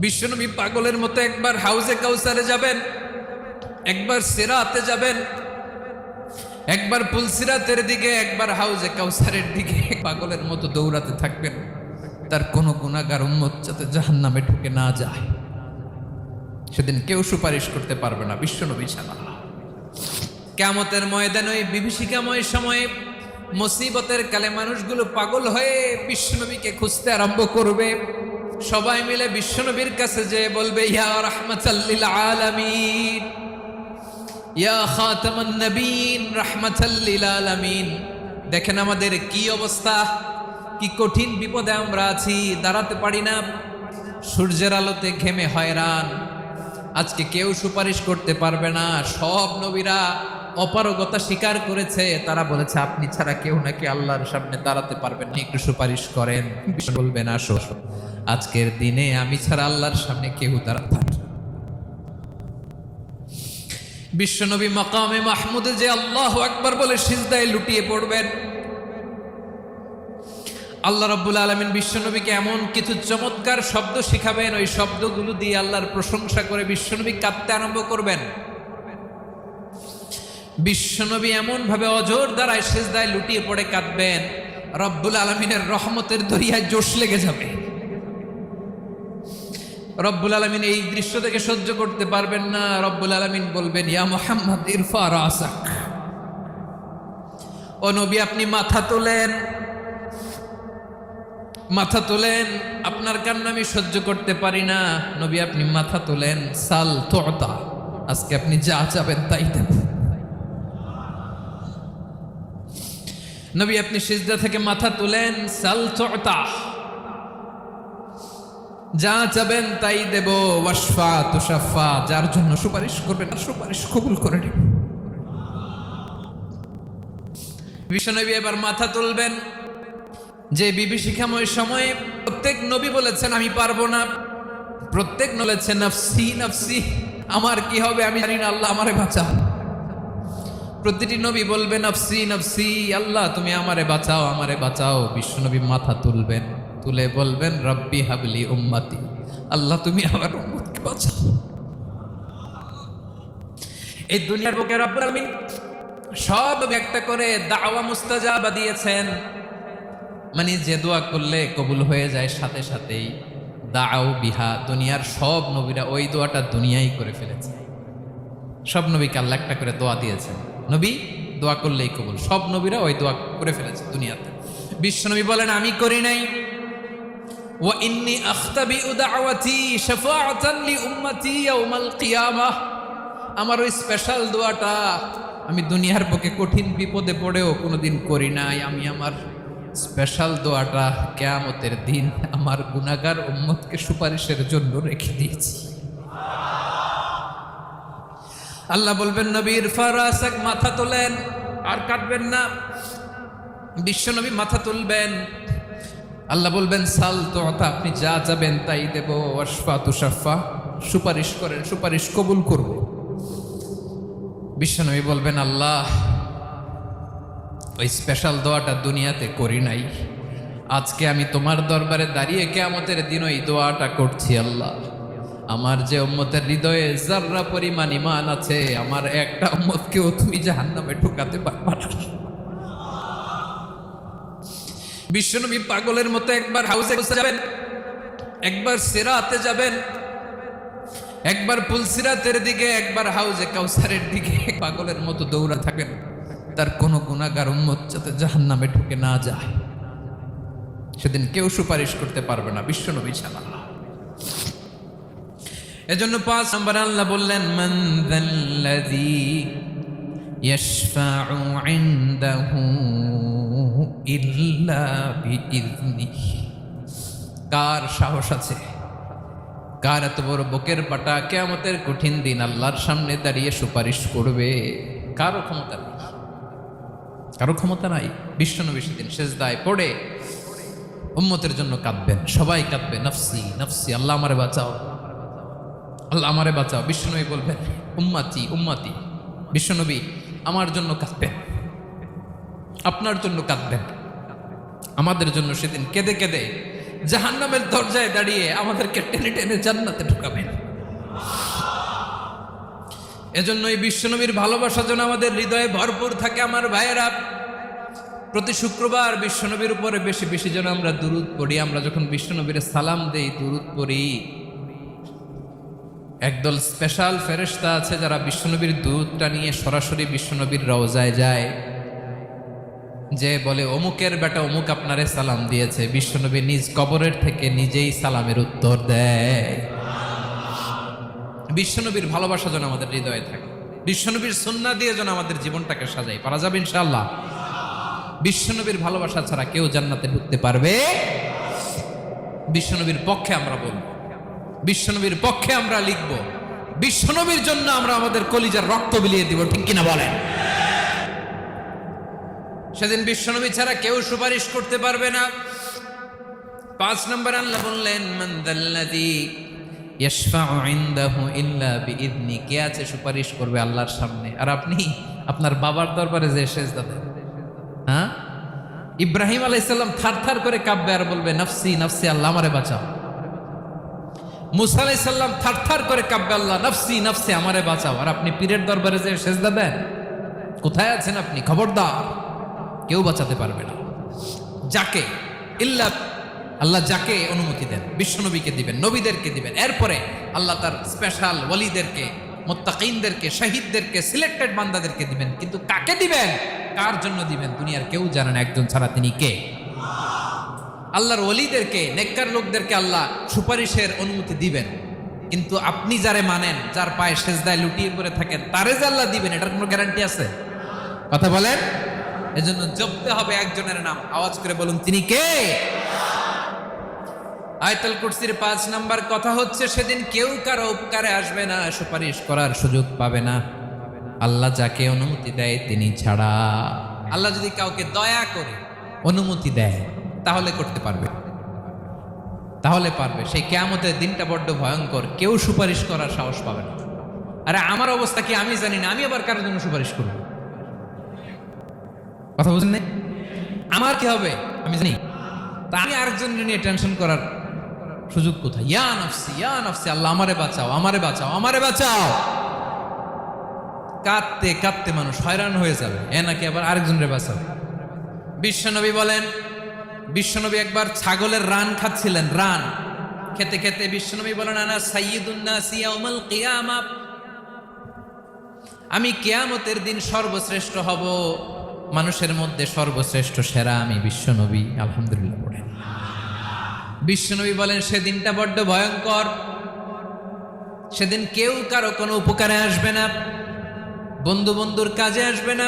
বিশ্বনবী পাগলের মতো একবার হাউজে কাউসারে যাবেন, একবার সিরাতে যাবেন, একবার পুলসিরাতের দিকে, একবার হাউজে কাউসারের দিকে পাগলের মতো দৌড়াতে থাকবেন। তার কোনো গুনাহগার উম্মত যাতে জাহান্নামে ঢুকে না যায়। সেদিন কেউ সুপারিশ করতে পারবে না বিশ্বনবী ছাড়া। কিয়ামতের ময়দানে ওই বিভীষিকাময় সময়ে মুসিবতের কালে মানুষগুলো পাগল হয়ে বিশ্বনবীকে খুঁজতে আরম্ভ করবে। সবাই মিলে বিশ্বনবীর কাছে যেয়ে বলবে, ইয়া রাহমাতাল লিল আলামিন, ইয়া খাতামান নবীন, রাহমাতাল লিল আলামিন। দেখেন আমাদের কি অবস্থা, কি কঠিন বিপদে আমরা আছি, দাঁড়াতে পারি না, সূর্যের আলোতে ঘেমে হয়রান। আজকে কেউ সুপারিশ করতে পারবে না। সব নবীরা অপারগতা স্বীকার করেছে, তারা বলেছে আপনি ছাড়া কেউ নাকি আল্লাহর সামনে দাঁড়াতে পারবেন না, একটু সুপারিশ করেন। বলবেন আসো, আজকের দিনে আমি ছাড়া আল্লাহর সামনে কেউ দাঁড়াতে পারবে না। বিশ্বনবী মাকামে মাহমুদে যে আল্লাহু আকবার বলে সিজদায় লুটিয়ে পড়বেন, আল্লাহ রাব্বুল আলামিন বিশ্বনবীকে এমন কিছু চমৎকার শব্দ শিখাবেন, ওই শব্দগুলো দিয়ে আল্লাহর প্রশংসা করে বিশ্বনবী কাঁদতে আরম্ভ করবেন। বিশ্বনবী এমন ভাবে অজর দ্বারায় সিজদায় লুটিয়ে পড়ে কাঁদবেন, রব্বুল আলামিনের রহমতের দরিয়ায় জোশ লেগে যাবে। রব্বুল আলামিন এই দৃশ্য থেকে সহ্য করতে পারবেন না। রব্বুল আলামিন বলবেন, ইয়া মুহাম্মদ ইরফা রাসাক, ও নবী আপনি মাথা তোলেন, মাথা তোলেন, আপনার কান্না আমি সহ্য করতে পারি না। নবী আপনি মাথা তোলেন, সাল তুতা, আজকে আপনি যা চাবেন তাই দেব। নবী আপনি সিজদা থেকে মাথা তুলেন, সাল তুতা, যা চাবেন তাই দেব। ওয়াশফা তুশাফা, যার জন্য সুপারিশ করবেন আর সুপারিশ কবুল করে নেব। বিশ্বনবী এবার মাথা তুলবেন। যে বিভীষিকাময় সময়ে প্রত্যেক নবী বলেছেন আমি পারবো না, প্রত্যেক বলেছেন নফসি নফসি, আমার কি হবে আমি জানি না, আল্লাহ আমারে বাঁচাও। প্রতিটি নবী বলবেন নফসি নফসি, আল্লাহ তুমি আমারে বাঁচাও, আমারে বাঁচাও। বিশ্বনবী মাথা তুলবেন, তুলে বলবেন রব্বি হাবলি উম্মতি, আল্লাহ তুমি আমার উম্মতকে বাঁচাও। এই দুনিয়ার বুকে রব্বুল আলামিন সব একটা করে দাওয়া মুস্তাজাবা দিয়েছেন, মানে যে দোয়া করলে কবুল হয়ে যায় সাথে সাথেই। দাও বিহা, দুনিয়ার সব নবীরা ওই দোয়াটা দুনিয়ায় করে ফেলেছে। সব নবীকে আল্লাহ একটা করে দোয়া দিয়েছেন, নবী দোয়া করলেই কবুল। সব নবীরা ওই দোয়া করে ফেলেছে দুনিয়াতে। বিশ্বনবী বলেন আমি করি নাই। ওয়া ইন্নী আখতাবিউ দাওয়াতি শাফাআতান লি উম্মতি ইয়াউমাল কিয়ামাহ, আমার ওই স্পেশাল দোয়াটা আমি দুনিয়ার বুকে কঠিন বিপদে পড়েও কোনোদিন করি নাই। আমি আমার স্পেশাল দোয়াটা কিয়ামতের দিন আমার গুনাহগার উম্মতকে সুপারিশের জন্য রেখে দিয়েছি। আল্লাহ বলবেন নবীর ফারাসাক, মাথা তোলেন, আর কাটবেন না। বিশ্বনবী মাথা তুলবেন, আল্লাহ বলবেন সাল তুতা, আপনি যা চাবেন তাই দেব। ওয়াশফা তুশাফা, সুপারিশ করেন, সুপারিশ কবুল করব। বিশ্বনবী বলবেন আল্লাহ ওই স্পেশাল দোয়াটা দুনিয়াতে করি নাই, আজকে আমি তোমার দরবারে দাঁড়িয়ে কিয়ামতের দিন ওই দোয়াটা করছি। আল্লাহ আমার যে উম্মতের হৃদয়ে যাররা পরিমাণ ঈমান আছে, আমার একটা উম্মতকেও তুমি জাহান্নামে ঢোকাতে পারবা না। বিশ্বনবী পাগলের মতো একবার হাউজে যাবেন, একবার সিরাতে যাবেন, একবার পুলসিরাতের দিকে, একবার হাউজে কাউসারের দিকে পাগলের মতো দৌড়া থাকেন। তার কোনো গুনাহগার উম্মত যাতে জাহান্নামে ঢুকে না যায়। সেদিন কেউ সুপারিশ করতে পারবে না বিশ্বনবী ছাড়া। এজন্য 5 নম্বর আল্লাহ বললেন মান যাল্লাযী ইয়াশফাউ ইনদাহু ইল্লা বিইযনিহি, কার সাহস আছে, কার এত বড় বুকের পাটা কিয়ামতের কঠিন দিন আল্লাহর সামনে দাঁড়িয়ে সুপারিশ করবে? কারো ক্ষমতা নেই, কারো ক্ষমতা নাই। বিশ্বনবী সেদিন সেজদায় পড়ে উম্মতের জন্য কাঁদবেন, সবাই কাঁদবে নফসি নফসি, আল্লাহ আমারে বাঁচাও, আল্লাহ আমারে বাঁচাও। বিশ্বনবী বলবেন উম্মতি উম্মতি, বিশ্বনবী আমার জন্য কাঁদবেন, আপনার জন্য কাঁদবেন, আমাদের জন্য সেদিন কেঁদে কেঁদে জাহান্নামের দরজায় দাঁড়িয়ে আমাদেরকে টেনে টেনে জান্নাতে ঢুকাবেন। এজন্য এই বিশ্বনবীর ভালোবাসা যেন আমাদের হৃদয়ে ভরপুর থাকে। আমার ভাইয়েরা, প্রতি শুক্রবার বিশ্বনবীর উপরে বেশি বেশি যেন আমরা দুরূদ পড়ি। আমরা যখন বিশ্বনবীর সালাম দেই, দুরূদ পড়ি, একদল স্পেশাল ফেরেশতা আছে যারা বিশ্বনবীর দুরূদটা নিয়ে সরাসরি বিশ্বনবীর রওজায় যায়, যে বলে অমুকের বেটা অমুক আপনারে সালাম দিয়েছে। বিশ্বনবী নিজ কবরের থেকে নিজেই সালামের উত্তর দেয়। বিশ্বনবীর ভালোবাসা যেন আমাদের হৃদয়ে থাকে। বিশ্বনবীর সুন্নাহ দিয়ে যেন আমাদের জীবনটাকে সাজাই। পারা যাবে ইনশাআল্লাহ। বিশ্বনবীর ভালোবাসা ছাড়া কেউ জান্নাতে ঢুকতে পারবে। বিশ্বনবীর পক্ষে আমরা বলব, বিশ্বনবীর পক্ষে আমরা লিখব, বিশ্বনবীর জন্য আমরা আমাদের কলিজার রক্ত বিলিয়ে দিব। ঠিক কিনা বলেন? সেদিন বিশ্বনবী ছাড়া কেউ সুপারিশ করতে পারবে না। 5 নম্বর আল্লাহ বললেন, মান দাল্লাযী ইয়াশফাউ ইনদাহু ইল্লা বিইذনি। কে আছে সুপারিশ করবে আল্লাহর সামনে? আর আপনি আপনার বাবার দরবারে যে সেজদা দেন, হ্যাঁ? ইব্রাহিম আলাইহিস সালাম থারথার করে কাঁপবে আর বলবে নাফসি নাফসি, আল্লাহ আমারে বাঁচাও। মুসা আলাইহিস সালাম থারথার করে কাঁপবে, আল্লাহ নাফসি নাফসি, আমারে বাঁচাও। আর আপনি পীরের দরবারে যে সেজদা দেন, কোথায় আছেন আপনি? খবরদার, কেউ বাঁচাতে পারবে না। যাকে ইল্লা আল্লাহ যাকে অনুমতি দেন, বিশ্বনবীকে দিবেন, নবীদেরকে দিবেন। এরপরে আল্লাহ তার স্পেশাল ওয়ালিদেরকে, মুত্তাকিনদেরকে, শহীদদেরকে, সিলেক্টেড বান্দাদেরকে দিবেন। কিন্তু কাকে দিবেন, কার জন্য দিবেন, দুনিয়ার কেউ জানে না একজন ছাড়া। তিনি কে? আল্লাহর ওয়ালিদেরকে, নেককার লোকদেরকে আল্লাহ সুপারিশের অনুমতি দিবেন। কিন্তু আপনি যারে মানেন, যার পায়ে সেজদায় লুটিয়ে পড়ে থাকেন, তারে যে আল্লাহ দিবেন, এটার কোনো গ্যারান্টি আছে? কথা বলেন। এজন্য জপতে হবে একজনের নাম। আওয়াজ করে বলুন, তিনি কে? আয়াতুল কুরসির 5 নাম্বার কথা হচ্ছে, সেদিন কেউ কারো উপকারে আসবে না, সুপারিশ করার সুযোগ পাবে না, আল্লাহ যাকে অনুমতি দেয় তিনি ছাড়া। আল্লাহ যদি কাউকে দয়া করে অনুমতি দেয় তাহলে করতে পারবে, তাহলে পারবে। সেই কিয়ামতের দিনটা বড্ড ভয়ঙ্কর। কেউ সুপারিশ করার সাহস পাবে না। আরে আমার অবস্থা কি আমি জানি না, আমি আবার কারোর জন্য সুপারিশ করব? কথা বুঝেন না? আমার কি হবে আমি জানি, তা আমি আরেকজনের নিয়ে টেনশন করার সুযোগ কোথায়? ইয়া নাফসি ইয়া নাফসি, আল্লাহ আমারে বাঁচাও, আমারে বাঁচাও, আমারে বাঁচাও। কাঁদতে কাঁদতে মানুষ হয়রান হয়ে যাবে, এ নাকি আবার আরেকজনের বাঁচাও। বিশ্বনবী বলেন, বিশ্বনবী একবার ছাগলের রান খাচ্ছিলেন। রান খেতে খেতে বিশ্বনবী বলেন, আনা সাইয়্যিদুন নাসি ইয়াউমাল কিয়ামা, আমি কিয়ামতের দিন সর্বশ্রেষ্ঠ হব, মানুষের মধ্যে সর্বশ্রেষ্ঠ সেরা আমি বিশ্বনবী। আলহামদুলিল্লাহ পড়েন। বিশ্বনবী বলেন, সেদিনটা বড্ড ভয়ঙ্কর। সেদিন কেউ কারো কোনো উপকারে আসবে না, বন্ধু বন্ধুর কাজে আসবে না,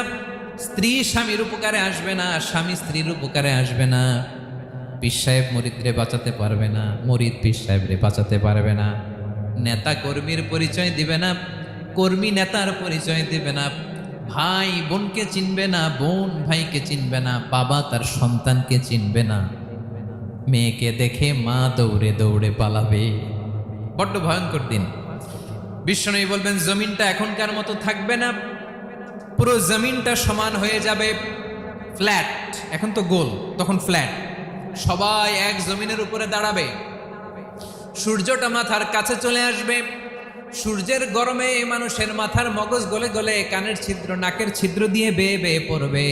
স্ত্রী স্বামীর উপকারে আসবে না, স্বামী স্ত্রীর উপকারে আসবে না, পীর সাহেব মুরিদরে বাঁচাতে পারবে না, মুরিদ পীর সাহেবরে বাঁচাতে পারবে না, নেতা কর্মীর পরিচয় দিবে না, কর্মী নেতার পরিচয় দিবে না, ভাই বোনকে চিনবে না, বোন ভাইকে চিনবে না, বাবা তার সন্তানকে চিনবে না, মেয়েকে দেখে মা দৌড়ে দৌড়ে পালাবে। বড্ড ভয়ঙ্কর দিন। বিশ্বনবী বলবেন, জমিনটা এখনকার মতো থাকবে না, পুরো জমিনটা সমান হয়ে যাবে, ফ্ল্যাট। এখন তো গোল, তখন ফ্ল্যাট। সবাই এক জমিনের উপরে দাঁড়াবে, সূর্যটা মাথার কাছে চলে আসবে, সূর্যের গরমে মানুষের মাথার মগজ গলে গলে কানের ছিদ্র, নাকের ছিদ্র দিয়ে বেয়ে বেয়ে পড়বে।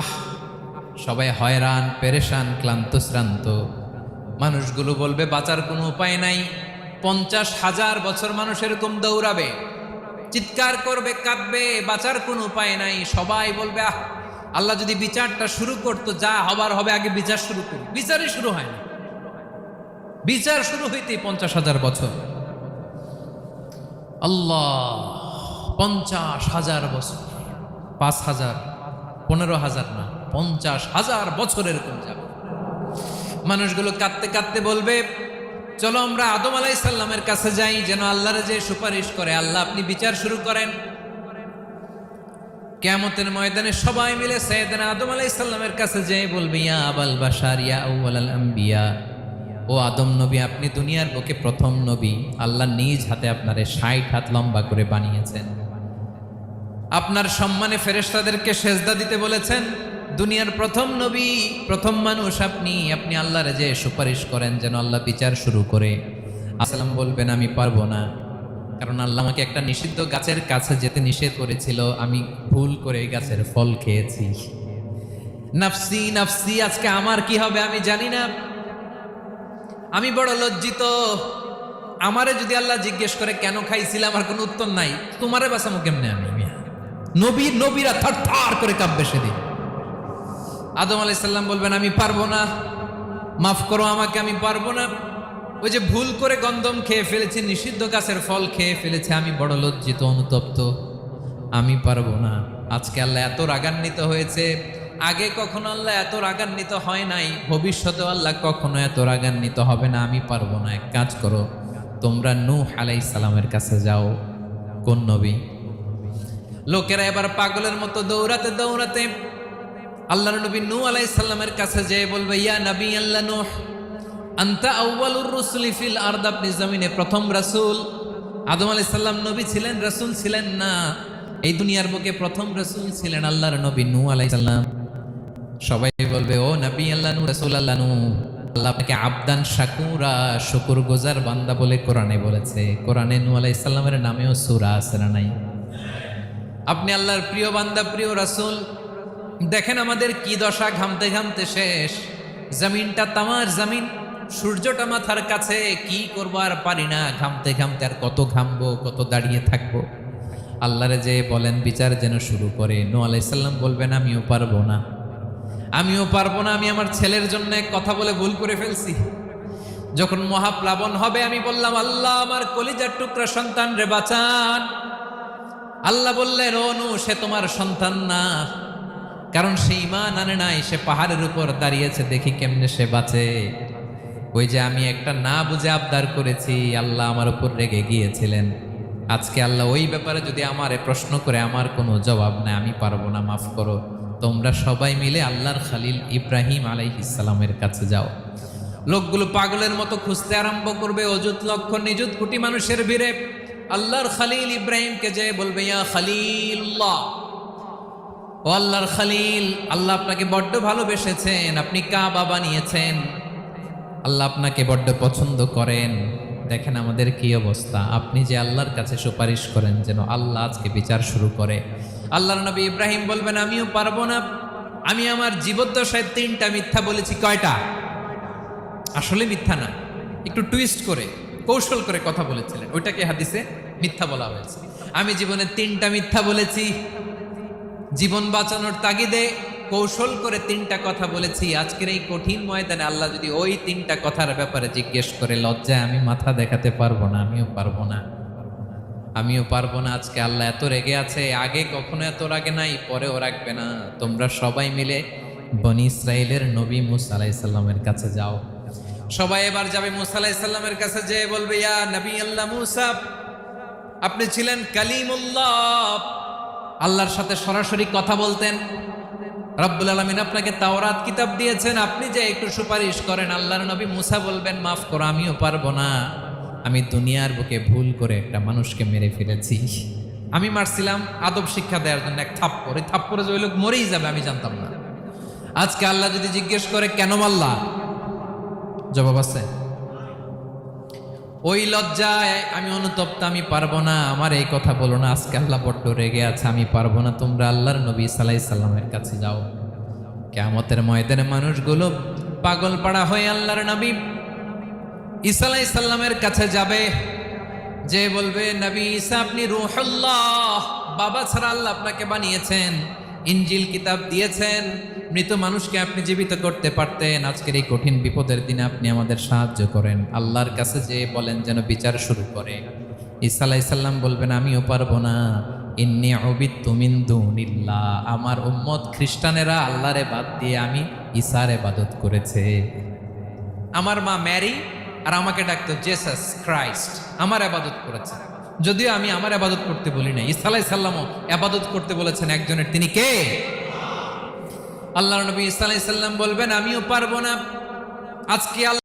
আহ, সবাই হয়রান, পেরেশান, ক্লান্ত শ্রান্ত। মানুষগুলো বলবে বাঁচার কোনো উপায় নাই। 50,000 বছর মানুষ এরকম দৌড়াবে, চিৎকার করবে, কাঁদবে, বাঁচার কোনো উপায় নাই। সবাই বলবে, আহ, আল্লাহ যদি বিচারটা শুরু করতো, যা হবার হবে, আগে বিচার শুরু করুন। বিচারই শুরু হয় না, বিচার শুরু হইতেই 50,000 বছর। আল্লাহ, 50,000 বছর, 5,000, 15,000 না, 50,000 বছর এরকম যাবে। মানুষগুলো কাঁদতে কাঁদতে বলবে, চলো আমরা আদম আলাইহিস সালামের কাছে যাই, যেন আল্লাহর যে সুপারিশ করে, আল্লাহ আপনি বিচার শুরু করেন। কিয়ামতের ময়দানে সবাই মিলে সাইয়েদনা আদম আলাইহিস সালামের কাছে যেয়ে বলবে, ইয়া আবাল বাশার ইয়া আউয়ালাল আম্বিয়া, ও আদম নবী, আপনি দুনিয়ার বুকে প্রথম নবী। আল্লাহ নিজ হাতে আপনারে 60 হাত লম্বা করে বানিয়েছেন, আপনার সম্মানে ফেরেশতাদেরকে সেজদা দিতে বলেছেন, দুনিয়ার প্রথম নবী, প্রথম মানুষ আপনি আল্লাহরে যে সুপারিশ করেন যেন আল্লাহ বিচার শুরু করে। আসসালাম বলবেন আমি পারবো না, কারণ আল্লাহ আমাকে একটা নিষিদ্ধ গাছের কাছে যেতে নিষেধ করেছিল, আমি ভুল করে এই গাছের ফল খেয়েছি। নাফসি নাফসি, আজকে আমার কি হবে আমি জানি না, আমি বড় লজ্জিত। আমারে যদি আল্লাহ জিজ্ঞেস করে কেন খাইছিলাম, আমার কোনো উত্তর নাই, তোমারে বাঁচামো কেমনে আমি? নবীরা থার থার করে কাঁপবে সেদিন। আদম আলাইহিস সালাম বলবেন আমি পারবো না, মাফ করো আমাকে, আমি পারবো না। ওই যে ভুল করে গন্ধম খেয়ে ফেলেছি, নিষিদ্ধ গাছের ফল খেয়ে ফেলেছে, আমি বড় লজ্জিত, অনুতপ্ত, আমি পারবো না। আজকে আল্লাহ এত রাগান্বিত হয়েছে, আগে কখনো আল্লাহ এত রাগান্বিত হয় নাই, ভবিষ্যতে আল্লাহ কখনো এত রাগান্বিত হবে না। আমি পারবো না। এক কাজ করো, তোমরা নূহ আলাইহিস সালামের কাছে যাও। কোন নবী? লোকেরা এবার পাগলের মতো দৌড়াতে দৌড়াতে আল্লাহর নবী নূহ আলাইহিস সালামের কাছে যেয়ে বলবে, ইয়া নবী আল্লাহ নূহ, আনতা আউয়ালুর রুসুলি ফিল আরদ, আপনি জমিনে প্রথম রাসূল। আদম আলাইহিস সালাম নবী ছিলেন, রাসূল ছিলেন না। এই দুনিয়ার বুকে প্রথম রাসূল ছিলেন আল্লাহর নবী নূহ আলাইহিস সালাম। সবাই বলবে, ও নবী আল্লাহ নূহ, রাসূল আল্লাহ নূহ, আল্লাহ আপনাকে আবদান শাকুরা, শুকরগুজার বান্দা বলে কোরআনে বলেছে। কোরআনে নূহ আলাইহিস সালামের নামেও সূরা আছে না নাই? আপনি আল্লাহর প্রিয় বান্দা, প্রিয় রাসূল। দেখেন আমাদের কি দশা, ঘামতে ঘামতে শেষ, জমিনটা তামার জমিন, সূর্যটা মাথার কাছে, কি করবো আর পারি না, ঘামতে ঘামতে আর কত ঘামবো, কত দাঁড়িয়ে থাকবো। আল্লাহরে যে বলেন বিচার যেন শুরু করে। নূহ আলাইহিস সালাম বলবেন আমিও পারবো না, আমিও পারবো না। আমি আমার ছেলের জন্য কথা বলে ভুল করে ফেলছি। যখন মহাপ্লাবন হবে আমি বললাম, আল্লাহ আমার কলিজার টুকরা সন্তান রে বাঁচান। আল্লাহ বললেন, ও নূহ, সে তোমার সন্তান না, কারণ সে ঈমান আনে নাই, সে পাহাড়ের উপর দাঁড়িয়েছে, দেখি কেমনে সে বাঁচে। ওই যে আমি একটা না বুঝে আবদার করেছি, আল্লাহ আমার উপর রেগে গিয়েছিলেন। আজকে আল্লাহ ওই ব্যাপারে যদি আমারে প্রশ্ন করে, আমার কোনো জবাব নাই, আমি পারবো না, মাফ করো। তোমরা সবাই মিলে আল্লাহর খালিল ইব্রাহিম আলাইহিস সালামের কাছে যাও। লোকগুলো পাগলের মতো খুঁজতে আরম্ভ করবে, অযুত লক্ষ নিযুত কোটি মানুষের ভিড়ে আল্লাহর খালিল ইব্রাহিমকে যে বলবে, ইয়া খালিলুল্লাহ, ও আল্লাহর খালিল, আল্লাহ আপনাকে বড্ড ভালোবেসেছেন, আপনি কাবা বানিয়েছেন, আল্লাহ আপনাকে বড্ড পছন্দ করেন। দেখেন আমাদের কি অবস্থা। আপনি যে আল্লাহর কাছে সুপারিশ করেন যেন আল্লাহ আজকে বিচার শুরু করে। আল্লাহর নবী ইব্রাহিম বলবেন আমিও পারবো না, আমি আমার জীবদ্দশায় 3টা মিথ্যা বলেছি। কয়টা? আসলে মিথ্যা না, একটু টুইস্ট করে কৌশল করে কথা বলেছিলেন, ওইটাকে হাদিসে মিথ্যা বলা হয়েছে। আমি জীবনে 3টা মিথ্যা বলেছি, জীবন বাঁচানোর তাগিদে কৌশল করে 3টা কথা বলেছি। আজকের এই কঠিন ময়দানে আল্লাহ যদি ওই 3টা কথার ব্যাপারে জিজ্ঞেস করে, লজ্জায় আমি মাথা দেখাতে পারবো না, আমিও পারবো না, আমিও পারবো না। আজকে আল্লাহ এত রেগে আছে, আগে কখনো এত রাগে নাই, পরেও রাখবে না। তোমরা সবাই মিলে বনি ইসরাইলের নবী মূসা আলাইহিস সালামের কাছে যাও। সবাই এবার যাবে মূসা আলাইহিস সালামের কাছে, যেয়ে বলবে, ইয়া নবী আল্লাহ মূসা, আপনি ছিলেন কালিমুল্লাহ, আল্লাহর সাথে সরাসরি কথা বলতেন। রব্বুল আলামিন আপনাকে তাওরাত কিতাব দিয়েছেন, আপনি যে একটু সুপারিশ করেন। আল্লাহর নবী মূসা বলবেন, মাফ করো, আমিও পারবো না, আমি দুনিয়ার বুকে ভুল করে একটা মানুষকে মেরে ফেলেছি। আমি মারছিলাম আদব শিক্ষা দেওয়ার জন্য এক থাপ্পড়, এই থাপ্পড়ে যে ওই লোক মরেই যাবে আমি জানতাম না। আজকে আল্লাহ যদি জিজ্ঞেস করে কেন মারলা, জবাব আছে? ওই লজ্জায় আমি অনুতপ্ত, আমি পারবো না, আমার এই কথা বলো না। আজকে আল্লাহ বড্ড রেগে আছে, আমি পারবো না। তোমরা আল্লাহর নবী ঈসা আলাইহিস সালামের কাছে যাও। কিয়ামতের ময়দানে মানুষগুলো পাগল পাড়া হয়ে আল্লাহর নবী ঈসা আলাইহিস সালামের কাছে যাবে, যে বলবে, নবী ঈসা আপনি রূহুল্লাহ, বাবা ছাড়া আল্লাহ আপনাকে বানিয়েছেন, ইনজিল কিতাব দিয়েছেন, মৃত মানুষকে আপনি জীবিত করতে পারতেন। আজকের এই কঠিন বিপদের দিনে আপনি আমাদের সাহায্য করেন। আল্লাহর কাছে যে বলেন যেন বিচার শুরু করে। ঈসা আলাইহিস সালাম বলবেন আমিও পারবো না, ইন্নী উবিদতু মিন দুনিল্লাহ, আমার উম্মত খ্রিস্টানেরা আল্লাহরে বাদ দিয়ে আমি ঈসার ইবাদত করেছে। আমার মা ম্যারি আর আমাকে ডাকতো জেসাস ক্রাইস্ট, আমার ইবাদত করেছে, যদিও আমি আমার ইবাদত করতে বলি না। ঈসা আলাইহিস সালামও ইবাদত করতে বলেছেন একজনের, তিনি কে? আল্লাহর নবী ঈসা আলাইহিস সালাম বলবেন আমিও পারবো না। আজকে